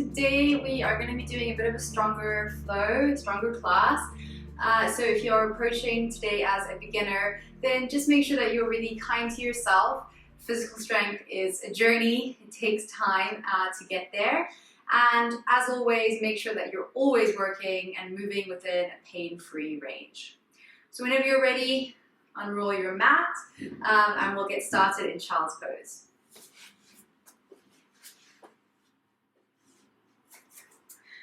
today we are going to be doing a bit of a stronger flow, stronger class. So if you're approaching today as a beginner, then just make sure that you're really kind to yourself. Physical strength is a journey. It takes time to get there. And as always, make sure that you're always working and moving within a pain-free range. So whenever you're ready, unroll your mat and we'll get started in child's pose.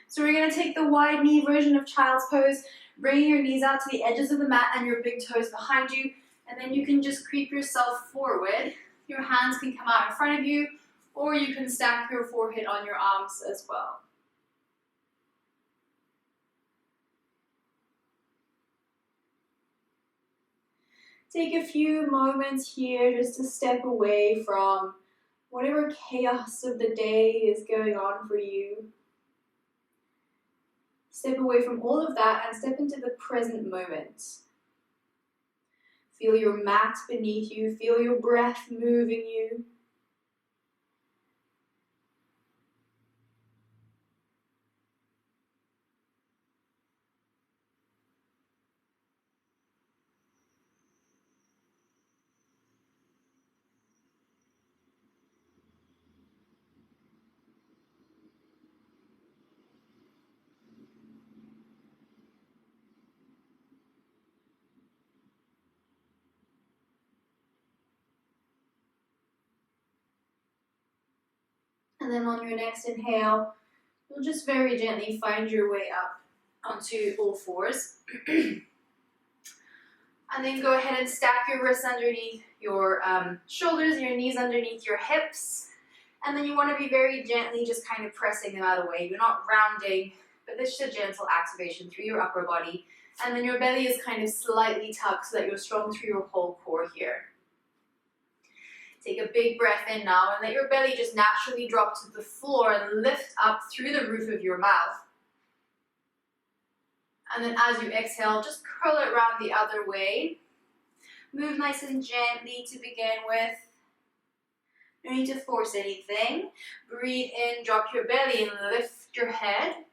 So we're going to take the wide knee version of child's pose, bringing your knees out to the edges of the mat and your big toes behind you, and then you can just creep yourself forward. Your hands can come out in front of you, or you can stack your forehead on your arms as well. Take a few moments here just to step away from whatever chaos of the day is going on for you. Step away from all of that and step into the present moment. Feel your mat beneath you, feel your breath moving you. And then on your next inhale, you'll just very gently find your way up onto all fours. And then go ahead and stack your wrists underneath your shoulders, your knees underneath your hips. And then you want to be very gently just kind of pressing them out of the way. You're not rounding, but this is a gentle activation through your upper body. And then your belly is kind of slightly tucked so that you're strong through your whole core here. Take a big breath in now and let your belly just naturally drop to the floor and lift up through the roof of your mouth. And then as you exhale, just curl it around the other way. Move nice and gently to begin with. No need to force anything. Breathe in, drop your belly and lift your head.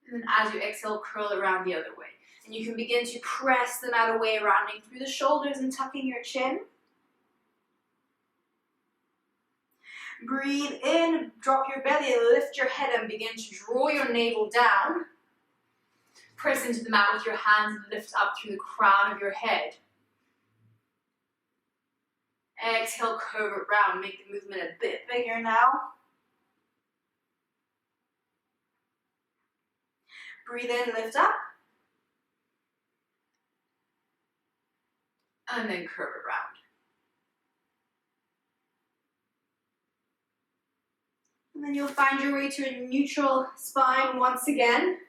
And then as you exhale, curl it around the other way. And you can begin to press them out away, rounding through the shoulders and tucking your chin. Breathe in, drop your belly, lift your head and begin to draw your navel down. Press into the mat with your hands and lift up through the crown of your head. Exhale, curve it round, make the movement a bit bigger now. Breathe in, lift up. And then curve it round. And then you'll find your way to a neutral spine once again.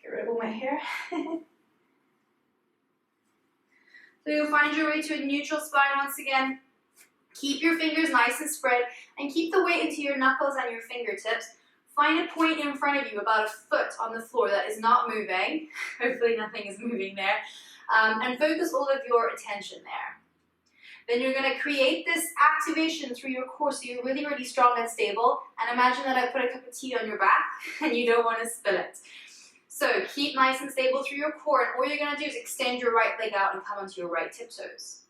Get rid of all my hair. So you'll find your way to a neutral spine once again. Keep your fingers nice and spread and keep the weight into your knuckles and your fingertips. Find a point in front of you, about a foot on the floor that is not moving. Hopefully nothing is moving there. And focus all of your attention there. Then you're going to create this activation through your core so you're really, really strong and stable. And imagine that I put a cup of tea on your back and you don't want to spill it. So keep nice and stable through your core, and all you're going to do is extend your right leg out and come onto your right tiptoes.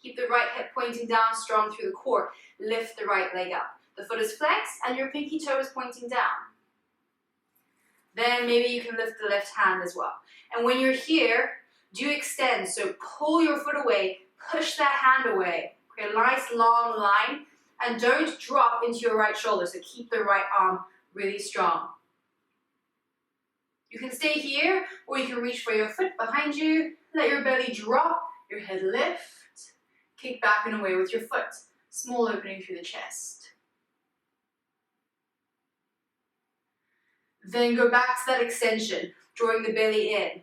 Keep the right hip pointing down, strong through the core. Lift the right leg up. The foot is flexed and your pinky toe is pointing down. Then maybe you can lift the left hand as well. And when you're here, do extend, so pull your foot away, push that hand away, create a nice long line, and don't drop into your right shoulder, so keep the right arm really strong. You can stay here, or you can reach for your foot behind you, let your belly drop, your head lift, kick back and away with your foot, small opening through the chest. Then go back to that extension, drawing the belly in.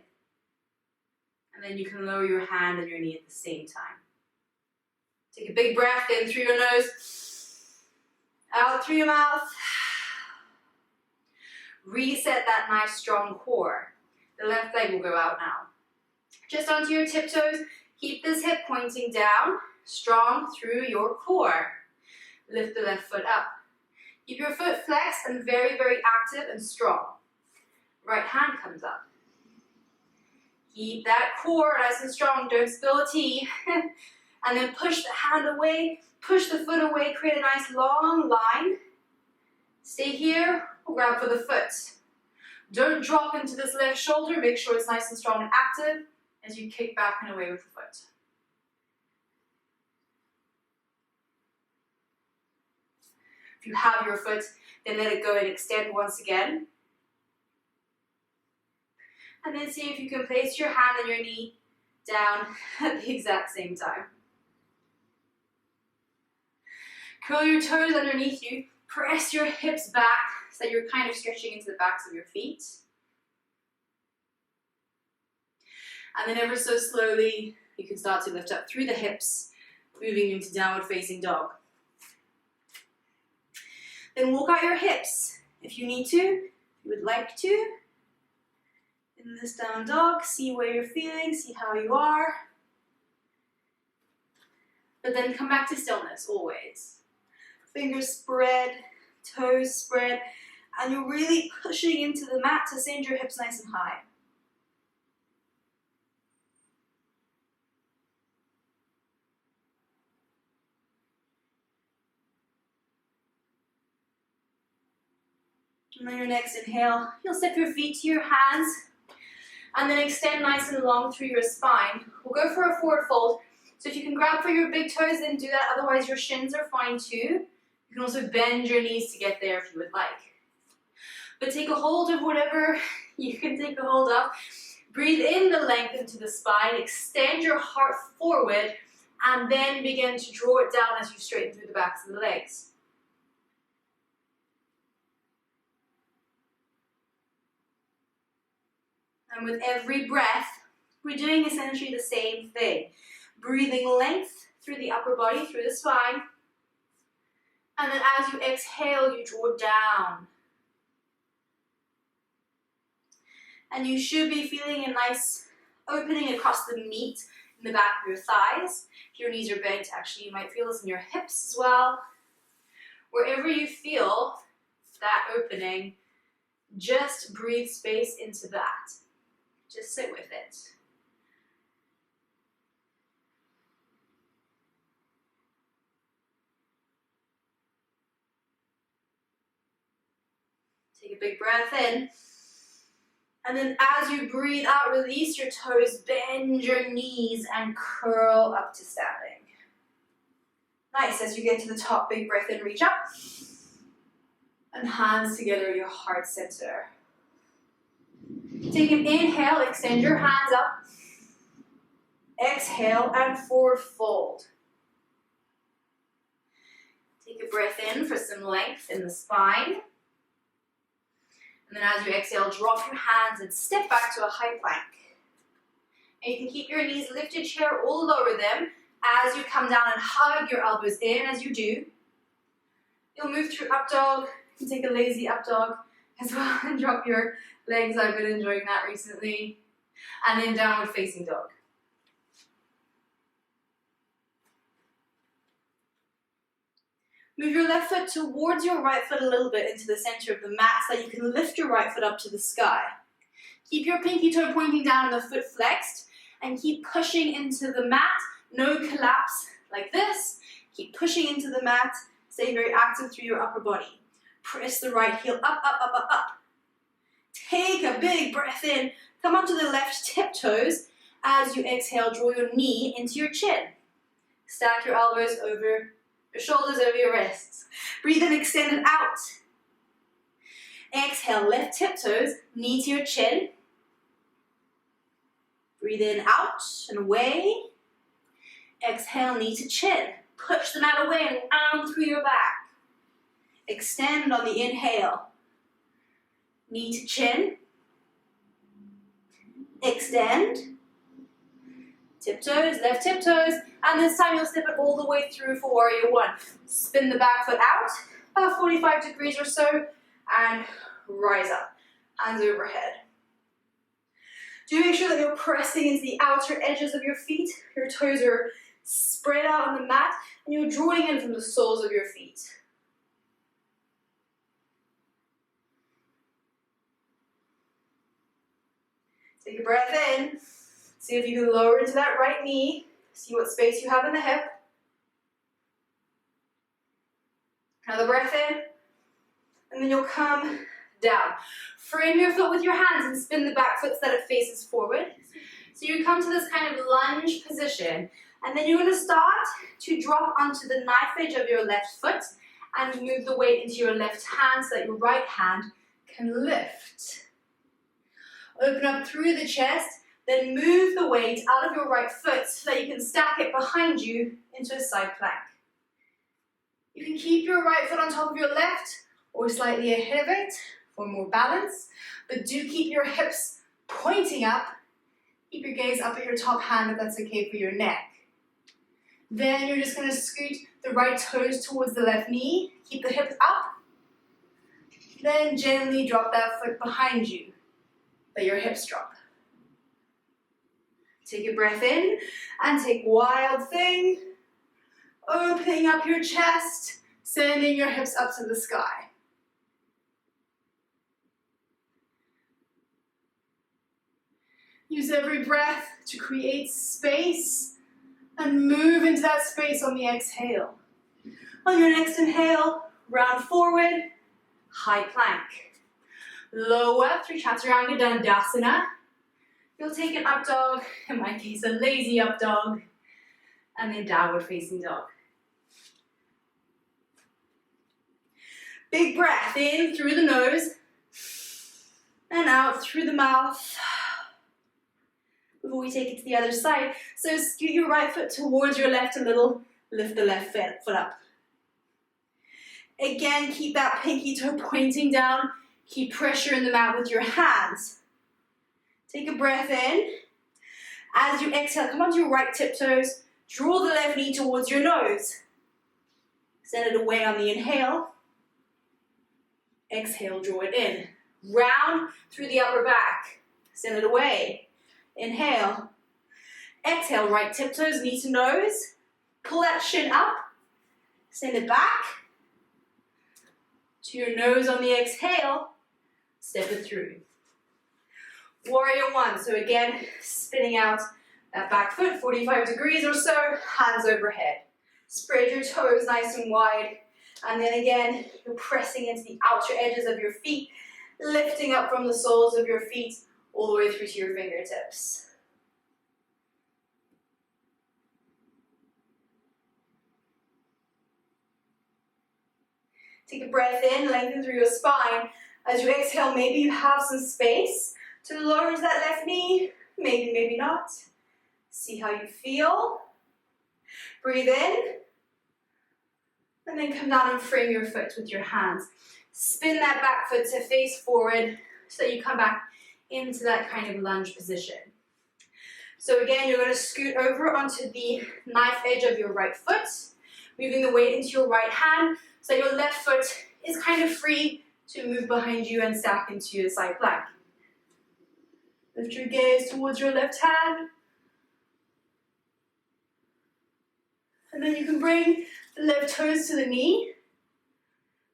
And then you can lower your hand and your knee at the same time. Take a big breath in through your nose, out through your mouth. Reset that nice strong core. The left leg will go out now. Just onto your tiptoes, keep this hip pointing down, strong through your core. Lift the left foot up. Keep your foot flexed and very, very active and strong. Right hand comes up. Keep that core nice and strong, don't spill a tea. And then push the hand away, push the foot away, create a nice long line. Stay here, or grab for the foot. Don't drop into this left shoulder, make sure it's nice and strong and active as you kick back and away with the foot. If you have your foot, then let it go and extend once again. And then see if you can place your hand and your knee down at the exact same time. Curl your toes underneath you, press your hips back so that you're kind of stretching into the backs of your feet. And then ever so slowly, you can start to lift up through the hips, moving into downward facing dog. Then walk out your hips if you need to, if you would like to. In this down dog, see where you're feeling, see how you are. But then come back to stillness, always. Fingers spread, toes spread, and you're really pushing into the mat to send your hips nice and high. And on your next inhale, you'll step your feet to your hands and then extend nice and long through your spine. We'll go for a forward fold. So if you can grab for your big toes, then do that. Otherwise, your shins are fine too. You can also bend your knees to get there if you would like. But take a hold of whatever you can take a hold of. Breathe in the length into the spine. Extend your heart forward and then begin to draw it down as you straighten through the backs of the legs. And with every breath, we're doing essentially the same thing. Breathing length through the upper body, through the spine. And then as you exhale, you draw down. And you should be feeling a nice opening across the meat in the back of your thighs. If your knees are bent, actually, you might feel this in your hips as well. Wherever you feel that opening, just breathe space into that. Just sit with it. Take a big breath in. And then as you breathe out, release your toes, bend your knees, and curl up to standing. Nice. As you get to the top, big breath in, reach up. And hands together, your heart center. Take an inhale, extend your hands up. Exhale and forward fold. Take a breath in for some length in the spine. And then as you exhale, drop your hands and step back to a high plank. And you can keep your knees lifted here or lower them as you come down and hug your elbows in as you do. You'll move through up dog. You can take a lazy up dog as well and drop your legs. I've been enjoying that recently. And then downward facing dog. Move your left foot towards your right foot a little bit into the center of the mat so that you can lift your right foot up to the sky. Keep your pinky toe pointing down and the foot flexed and keep pushing into the mat. No collapse like this. Keep pushing into the mat. Stay very active through your upper body. Press the right heel up, up, up, up, up. Take a big breath in. Come onto the left tiptoes. As you exhale, draw your knee into your chin. Stack your elbows over your shoulders, over your wrists. Breathe in, extend it out. Exhale, left tiptoes, knee to your chin. Breathe in, out and away. Exhale, knee to chin. Push the mat away and down through your back. Extend on the inhale. Knee to chin. Extend. Tiptoes, left tiptoes, and this time you'll step it all the way through for Warrior One. Spin the back foot out, about 45 degrees or so, and rise up, hands overhead. Do make sure that you're pressing into the outer edges of your feet. Your toes are spread out on the mat, and you're drawing in from the soles of your feet. Take a breath in. See if you can lower into that right knee. See what space you have in the hip. Another breath in. And then you'll come down. Frame your foot with your hands and spin the back foot so that it faces forward. So you come to this kind of lunge position. And then you're going to start to drop onto the knife edge of your left foot and move the weight into your left hand so that your right hand can lift. Open up through the chest, then move the weight out of your right foot so that you can stack it behind you into a side plank. You can keep your right foot on top of your left or slightly ahead of it for more balance, but do keep your hips pointing up. Keep your gaze up at your top hand if that's okay for your neck. Then you're just going to scoot the right toes towards the left knee. Keep the hips up. Then gently drop that foot behind you. Let your hips drop. Take a breath in and take wild thing. Opening up your chest, sending your hips up to the sky. Use every breath to create space and move into that space on the exhale. On your next inhale, round forward, high plank. Lower through Chaturanga Dandasana. You'll take an up dog, in my case a lazy up dog, and then downward facing dog. Big breath in through the nose and out through the mouth. Before we take it to the other side, so scoot your right foot towards your left a little, lift the left foot up. Again, keep that pinky toe pointing down, keep pressure in the mat with your hands. Take a breath in. As you exhale, come onto your right tiptoes, draw the left knee towards your nose. Send it away on the inhale. Exhale, draw it in. Round through the upper back, send it away. Inhale. Exhale, right tiptoes, knee to nose. Pull that shin up. Send it back. To your nose on the exhale. Step it through. Warrior one. So again, spinning out that back foot, 45 degrees or so, hands overhead. Spread your toes nice and wide. And then again, you're pressing into the outer edges of your feet, lifting up from the soles of your feet all the way through to your fingertips. Take a breath in, lengthen through your spine. As you exhale, maybe you have some space to lower into that left knee, maybe, maybe not. See how you feel. Breathe in. And then come down and frame your foot with your hands. Spin that back foot to face forward so that you come back into that kind of lunge position. So again, you're going to scoot over onto the knife edge of your right foot, moving the weight into your right hand so your left foot is kind of free to move behind you and stack into the side plank. Lift your gaze towards your left hand. And then you can bring the left toes to the knee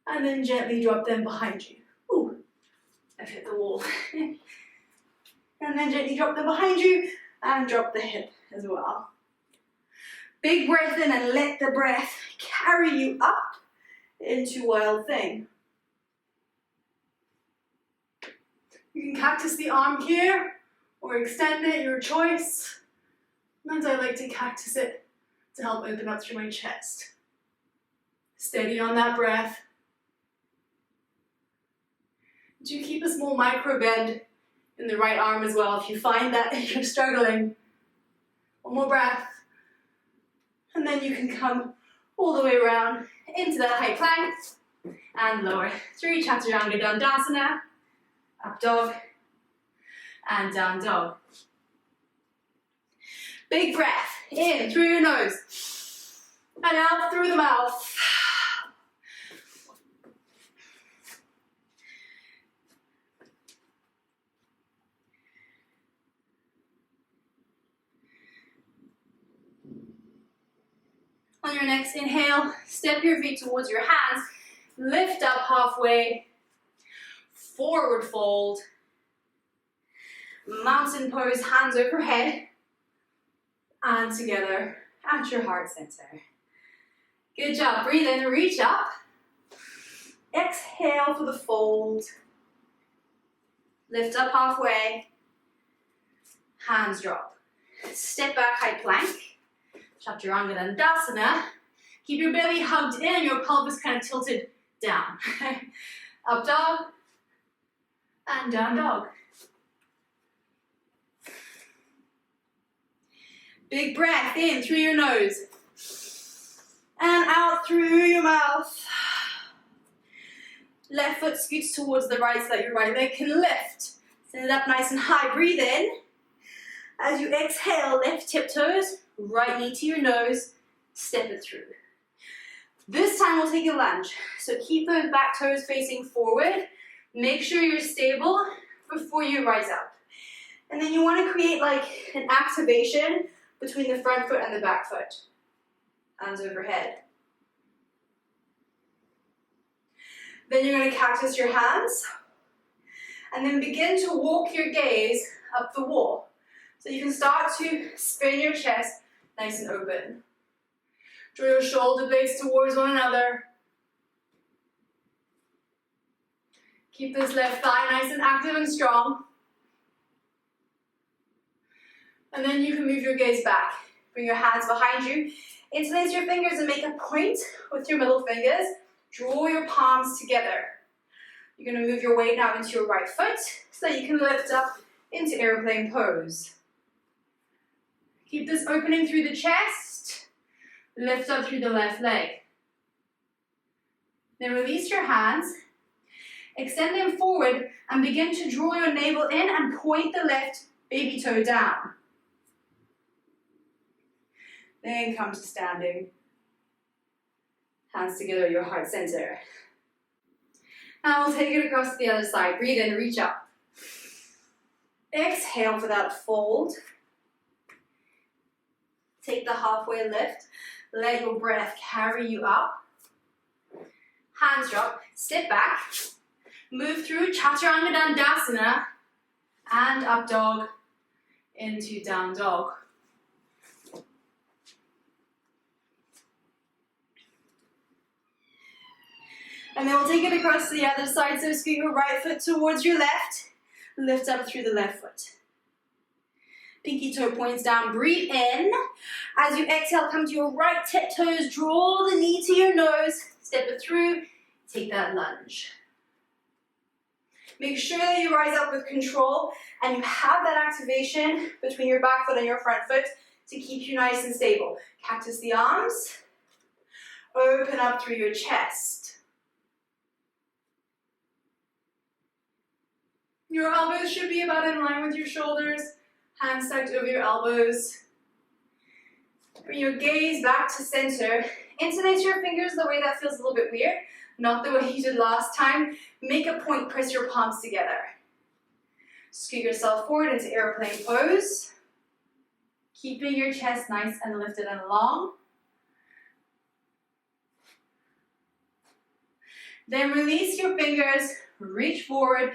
and then gently drop them behind you. Ooh, I've hit the wall. And then gently drop them behind you and drop the hip as well. Big breath in and let the breath carry you up into wild thing. You can cactus the arm here or extend it, your choice. Sometimes I like to cactus it to help open up through my chest. Steady on that breath. Do keep a small micro bend in the right arm as well if you find that you're struggling. One more breath. And then you can come all the way around into that high plank and lower through Chaturanga Dandasana, up dog, and down dog. Big breath in through your nose and out through the mouth. On your next inhale, step your feet towards your hands, lift up halfway, forward fold, mountain pose, hands overhead, and together at your heart center. Good job, breathe in, reach up, exhale for the fold, lift up halfway, hands drop, step back, high plank, Chaturanga Dandasana. Keep your belly hugged in and your pelvis kind of tilted down. Up dog and down dog. Big breath in through your nose and out through your mouth. Left foot scoots towards the right so that your right leg can lift. Send it up nice and high. Breathe in. As you exhale, lift tiptoes, right knee to your nose, step it through. This time we'll take a lunge. So keep those back toes facing forward. Make sure you're stable before you rise up. And then you want to create like an activation between the front foot and the back foot. Hands overhead. Then you're going to cactus your hands. And then begin to walk your gaze up the wall. So you can start to spin your chest nice and open. Draw your shoulder blades towards one another. Keep this left thigh nice and active and strong. And then you can move your gaze back. Bring your hands behind you. Interlace your fingers and make a point with your middle fingers. Draw your palms together. You're going to move your weight now into your right foot so that you can lift up into airplane pose. Keep this opening through the chest. Lift up through the left leg. Then release your hands. Extend them forward and begin to draw your navel in and point the left baby toe down. Then come to standing. Hands together at your heart center. Now we'll take it across to the other side. Breathe in, reach up. Exhale for that fold. Take the halfway lift. Let your breath carry you up. Hands drop. Step back. Move through Chaturanga Dandasana and up dog into down dog. And then we'll take it across to the other side. So scoot your right foot towards your left. Lift up through the left foot. Pinky toe points down. Breathe in. As you exhale, come to your right tiptoes. Draw the knee to your nose. Step it through. Take that lunge. Make sure that you rise up with control and you have that activation between your back foot and your front foot to keep you nice and stable. Cactus the arms. Open up through your chest. Your elbows should be about in line with your shoulders. Hands stacked over your elbows. Bring your gaze back to center. Interlace your fingers the way that feels a little bit weird. Not the way you did last time. Make a point, press your palms together. Scoot yourself forward into airplane pose. Keeping your chest nice and lifted and long. Then release your fingers, reach forward,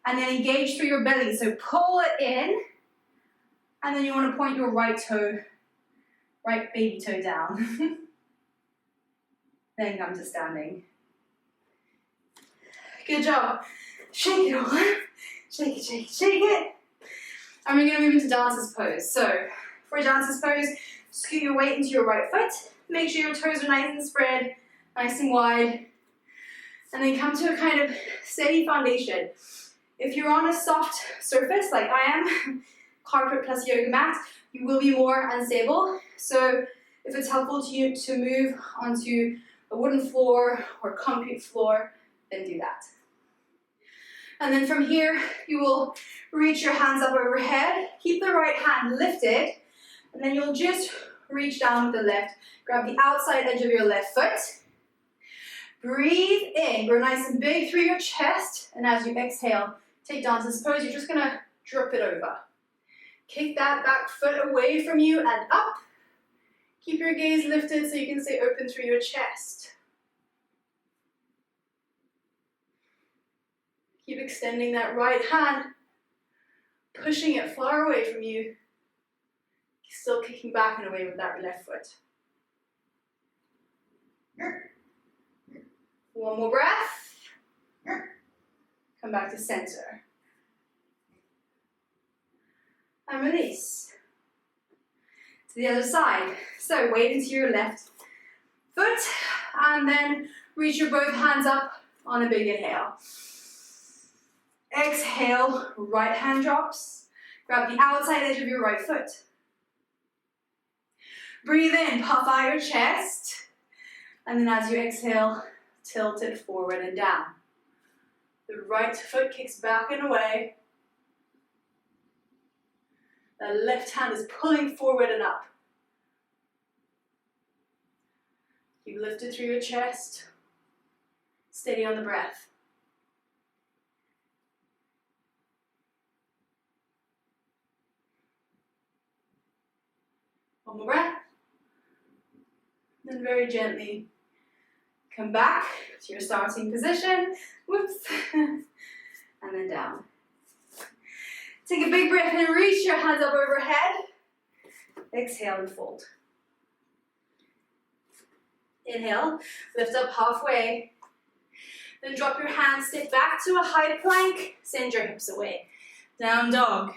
and then engage through your belly. So pull it in, and then you want to point your right toe, right baby toe down. Then come to standing. Good job. Shake it all. Shake it, shake it, shake it. And we're going to move into dancer's pose. So for dancer's pose, scoot your weight into your right foot. Make sure your toes are nice and spread, nice and wide. And then come to a kind of steady foundation. If you're on a soft surface like I am, carpet plus yoga mat, you will be more unstable. So if it's helpful to you to move onto a wooden floor or concrete floor, then do that. And then from here, you will reach your hands up overhead. Keep the right hand lifted. And then you'll just reach down with the left. Grab the outside edge of your left foot. Breathe in. Grow nice and big through your chest. And as you exhale, take dancer's pose. You're just going to drop it over. Kick that back foot away from you and up. Keep your gaze lifted so you can stay open through your chest. Keep extending that right hand, pushing it far away from you. Still kicking back and away with that left foot. One more breath. Come back to center. And release. To the other side. So weight into your left foot and then reach your both hands up on a big inhale. Exhale, right hand drops. Grab the outside edge of your right foot. Breathe in, puff out your chest. And then as you exhale, tilt it forward and down. The right foot kicks back and away. The left hand is pulling forward and up. Keep lifted through your chest. Steady on the breath. One more breath. Then very gently come back to your starting position. Whoops. And then down. Take a big breath and reach your hands up overhead. Exhale and fold. Inhale, lift up halfway. Then drop your hands, step back to a high plank. Send your hips away. Down dog.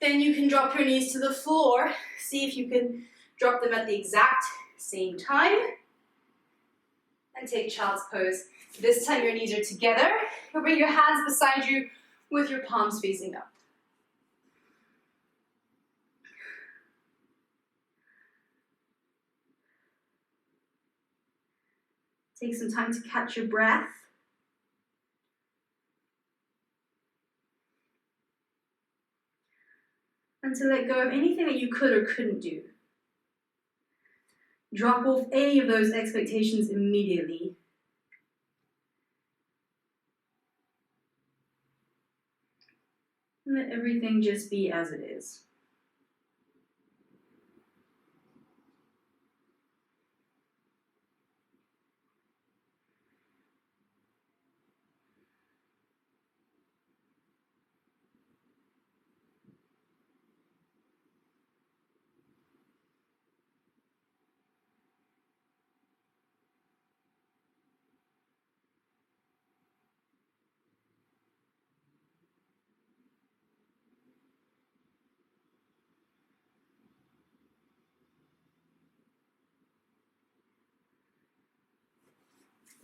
Then you can drop your knees to the floor. See if you can drop them at the exact same time. And take child's pose. This time your knees are together. You'll bring your hands beside you with your palms facing up. Take some time to catch your breath. And to let go of anything that you could or couldn't do. Drop off any of those expectations immediately. And let everything just be as it is.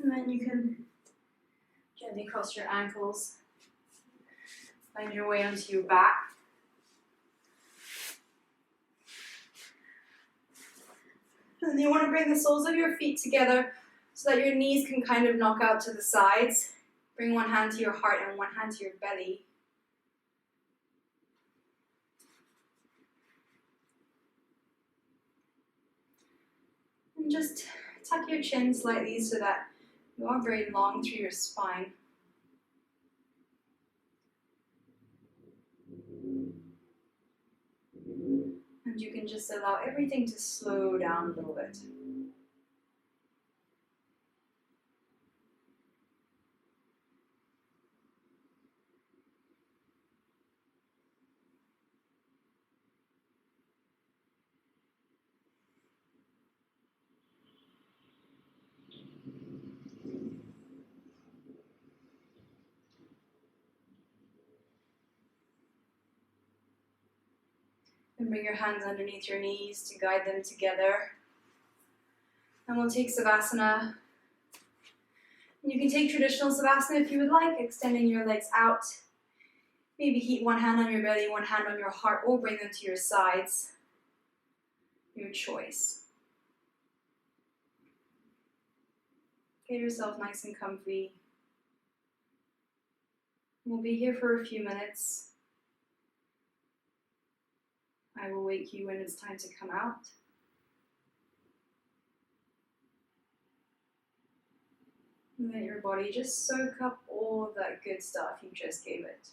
And then you can gently cross your ankles, find your way onto your back. And then you want to bring the soles of your feet together so that your knees can kind of knock out to the sides. Bring one hand to your heart and one hand to your belly. And just tuck your chin slightly so that you aren't very long through your spine. And you can just allow everything to slow down a little bit. And bring your hands underneath your knees to guide them together. And we'll take Savasana. You can take traditional Savasana if you would like, extending your legs out. Maybe keep one hand on your belly, one hand on your heart, or bring them to your sides. Your choice. Get yourself nice and comfy. We'll be here for a few minutes. I will wake you when it's time to come out. And let your body just soak up all of that good stuff you just gave it.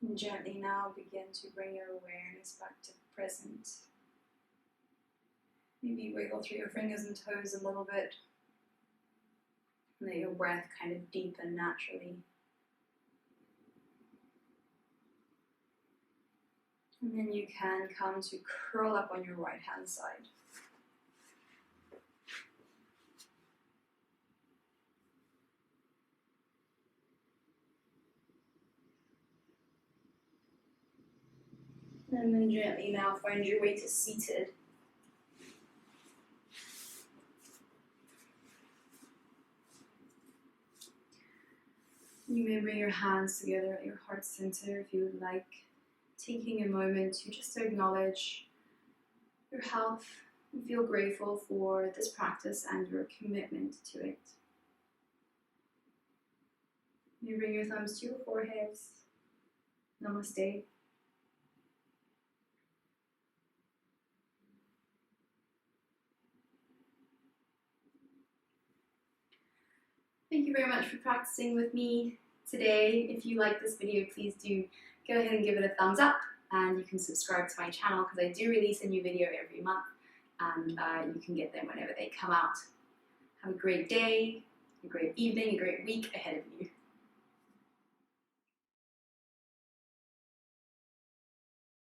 And gently now begin to bring your awareness back to the present. Maybe wiggle through your fingers and toes a little bit. Let your breath kind of deepen naturally. And then you can come to curl up on your right hand side. And then gently now find your way to seated. You may bring your hands together at your heart center if you would like, taking a moment to just acknowledge your health and feel grateful for this practice and your commitment to it. You bring your thumbs to your foreheads. Namaste. Thank you very much for practicing with me today. If you like this video, please do go ahead and give it a thumbs up, and you can subscribe to my channel because I do release a new video every month, and you can get them whenever they come out. Have a great day, a great evening, a great week ahead of you.